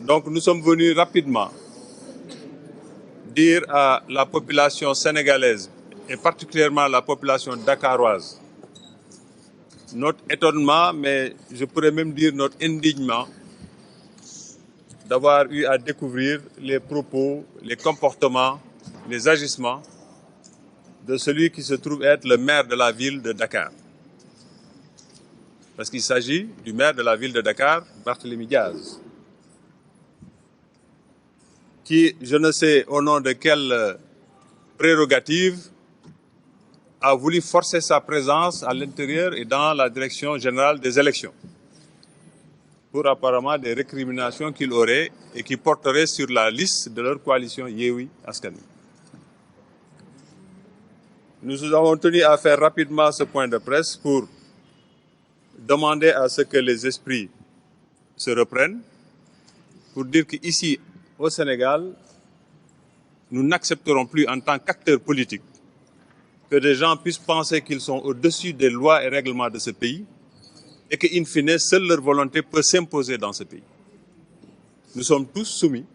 Donc nous sommes venus rapidement dire à la population sénégalaise et particulièrement la population dakaroise notre étonnement, mais je pourrais même dire notre indignement d'avoir eu à découvrir les propos, les comportements, les agissements de celui qui se trouve être le maire de la ville de Dakar. Parce qu'il s'agit du maire de la ville de Dakar, Barthélémy Diaz, qui, je ne sais au nom de quelle prérogative, a voulu forcer sa présence à l'intérieur et dans la direction générale des élections, pour apparemment des récriminations qu'il aurait et qui porteraient sur la liste de leur coalition Yewwi Askan Wi. Nous avons tenu à faire rapidement ce point de presse pour demander à ce que les esprits se reprennent, pour dire qu'ici, au Sénégal, nous n'accepterons plus en tant qu'acteurs politiques que des gens puissent penser qu'ils sont au-dessus des lois et règlements de ce pays et qu'in fine, seule leur volonté peut s'imposer dans ce pays. Nous sommes tous soumis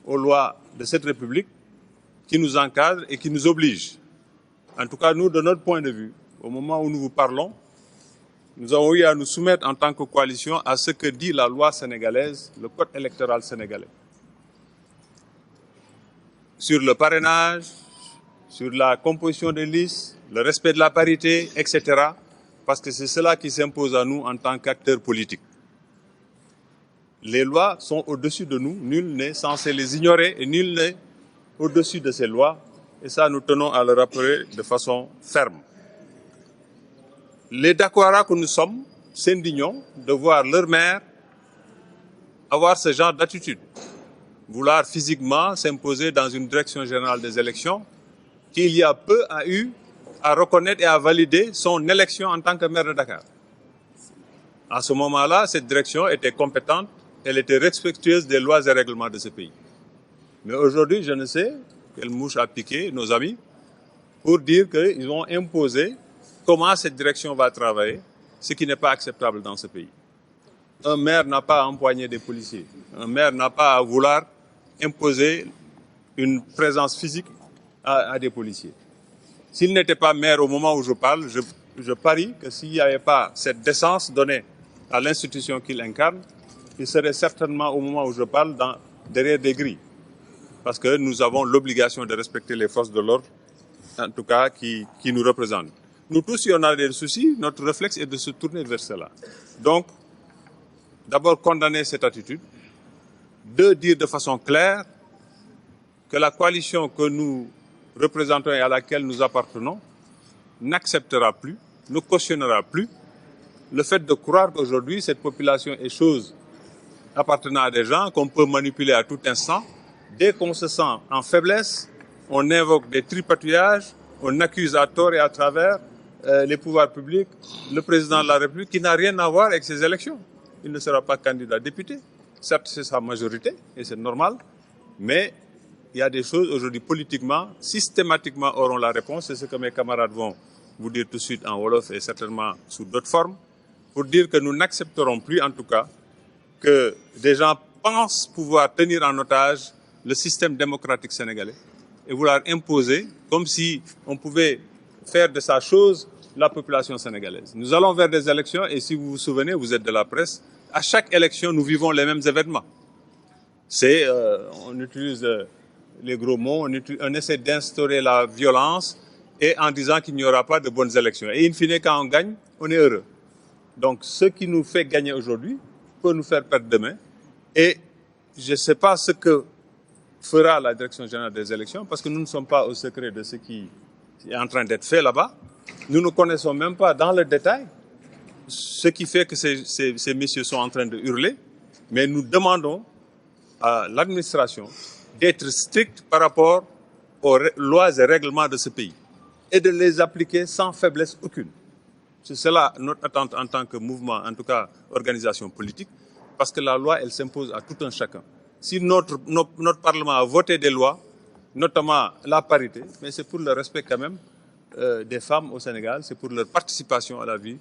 aux lois de cette République qui nous encadrent et qui nous obligent. En tout cas, nous, de notre point de vue, au moment où nous vous parlons, nous avons eu à nous soumettre en tant que coalition à ce que dit la loi sénégalaise, le code électoral sénégalais. Sur le parrainage, sur la composition des listes, le respect de la parité, etc. Parce que c'est cela qui s'impose à nous en tant qu'acteurs politiques. Les lois sont au-dessus de nous, nul n'est censé les ignorer et nul n'est au-dessus de ces lois. Et ça, nous tenons à le rappeler de façon ferme. Les Dakarois que nous sommes s'indignons de voir leur maire avoir ce genre d'attitude. Vouloir physiquement s'imposer dans une direction générale des élections qui, il y a peu, a eu à reconnaître et à valider son élection en tant que maire de Dakar. À ce moment-là, cette direction était compétente, elle était respectueuse des lois et règlements de ce pays. Mais aujourd'hui, je ne sais quelle mouche a piqué nos amis pour dire qu'ils ont imposé comment cette direction va travailler, ce qui n'est pas acceptable dans ce pays. Un maire n'a pas à empoigner des policiers. Un maire n'a pas à vouloir imposer une présence physique à des policiers. S'il n'était pas maire au moment où je parle, je parie que s'il n'y avait pas cette décence donnée à l'institution qu'il incarne, il serait certainement au moment où je parle derrière des grilles. Parce que nous avons l'obligation de respecter les forces de l'ordre, en tout cas qui nous représentent. Nous tous, si on a des soucis, notre réflexe est de se tourner vers cela. Donc, d'abord condamner cette attitude, de dire de façon claire que la coalition que nous représentons et à laquelle nous appartenons n'acceptera plus, ne cautionnera plus le fait de croire qu'aujourd'hui cette population est chose appartenant à des gens qu'on peut manipuler à tout instant. Dès qu'on se sent en faiblesse, on invoque des tripatouillages, on accuse à tort et à travers les pouvoirs publics, le président de la République, qui n'a rien à voir avec ces élections. Il ne sera pas candidat député. Certes, c'est sa majorité, et c'est normal, mais il y a des choses aujourd'hui politiquement, systématiquement auront la réponse. C'est ce que mes camarades vont vous dire tout de suite en Wolof et certainement sous d'autres formes, pour dire que nous n'accepterons plus, en tout cas, que des gens pensent pouvoir tenir en otage le système démocratique sénégalais et vouloir imposer, comme si on pouvait faire de sa chose la population sénégalaise. Nous allons vers des élections et si vous vous souvenez, vous êtes de la presse, à chaque élection, nous vivons les mêmes événements. On utilise les gros mots, on essaie d'instaurer la violence et en disant qu'il n'y aura pas de bonnes élections. Et in fine, quand on gagne, on est heureux. Donc, ce qui nous fait gagner aujourd'hui peut nous faire perdre demain. Et je ne sais pas ce que fera la direction générale des élections, parce que nous ne sommes pas au secret de ce qui est en train d'être fait là-bas. Nous ne connaissons même pas dans le détail ce qui fait que ces messieurs sont en train de hurler. Mais nous demandons à l'administration d'être stricte par rapport aux lois et règlements de ce pays et de les appliquer sans faiblesse aucune. C'est cela notre attente en tant que mouvement, en tout cas organisation politique, parce que la loi, elle s'impose à tout un chacun. Si notre Parlement a voté des lois, notamment la parité, mais c'est pour le respect quand même des femmes au Sénégal, c'est pour leur participation à la vie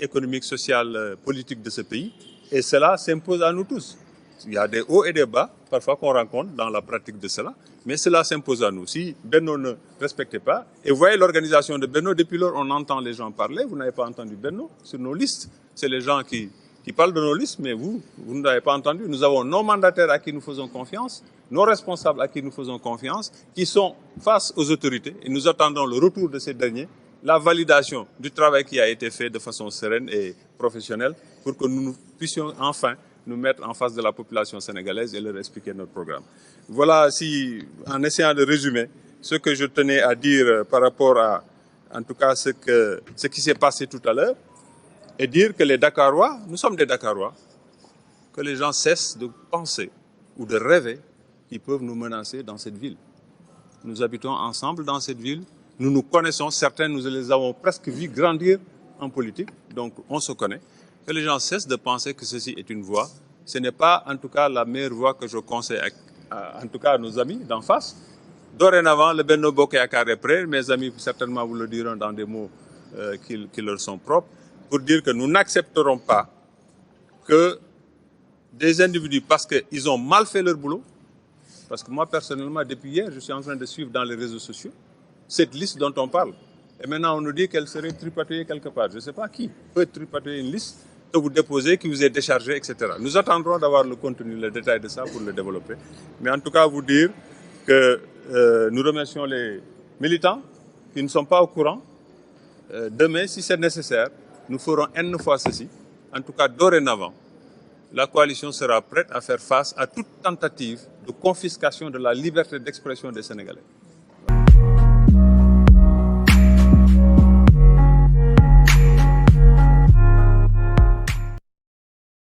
économique, sociale, politique de ce pays. Et cela s'impose à nous tous. Il y a des hauts et des bas, parfois qu'on rencontre dans la pratique de cela, mais cela s'impose à nous. Si Benno ne respectait pas, et vous voyez l'organisation de Benno, depuis lors on entend les gens parler, vous n'avez pas entendu Benno sur nos listes, c'est les gens qui parlent de nos listes, mais vous ne l'avez pas entendu. Nous avons nos mandataires à qui nous faisons confiance, nos responsables à qui nous faisons confiance, qui sont face aux autorités, et nous attendons le retour de ces derniers, la validation du travail qui a été fait de façon sereine et professionnelle pour que nous puissions enfin nous mettre en face de la population sénégalaise et leur expliquer notre programme. Voilà, en essayant de résumer, ce que je tenais à dire par rapport à, en tout cas, ce qui s'est passé tout à l'heure, et dire que les Dakarois, nous sommes des Dakarois, que les gens cessent de penser ou de rêver qu'ils peuvent nous menacer dans cette ville. Nous habitons ensemble dans cette ville, nous nous connaissons, certains nous les avons presque vus grandir en politique, donc on se connaît. Que les gens cessent de penser que ceci est une voie. Ce n'est pas en tout cas la meilleure voie que je conseille en tout cas à nos amis d'en face. Dorénavant, le Benno Bokk Yakaar est prêt, mes amis certainement vous le diront dans des mots qui leur sont propres, pour dire que nous n'accepterons pas que des individus, parce qu'ils ont mal fait leur boulot, parce que moi personnellement, depuis hier, je suis en train de suivre dans les réseaux sociaux cette liste dont on parle. Et maintenant, on nous dit qu'elle serait tripatouillée quelque part. Je ne sais pas qui peut tripatouiller une liste que vous déposez, qui vous est déchargée, etc. Nous attendrons d'avoir le contenu, le détail de ça pour le développer. Mais en tout cas, vous dire que nous remercions les militants qui ne sont pas au courant. Demain, si c'est nécessaire, nous ferons N fois ceci. En tout cas, dorénavant, la coalition sera prête à faire face à toute tentative de confiscation de la liberté d'expression des Sénégalais.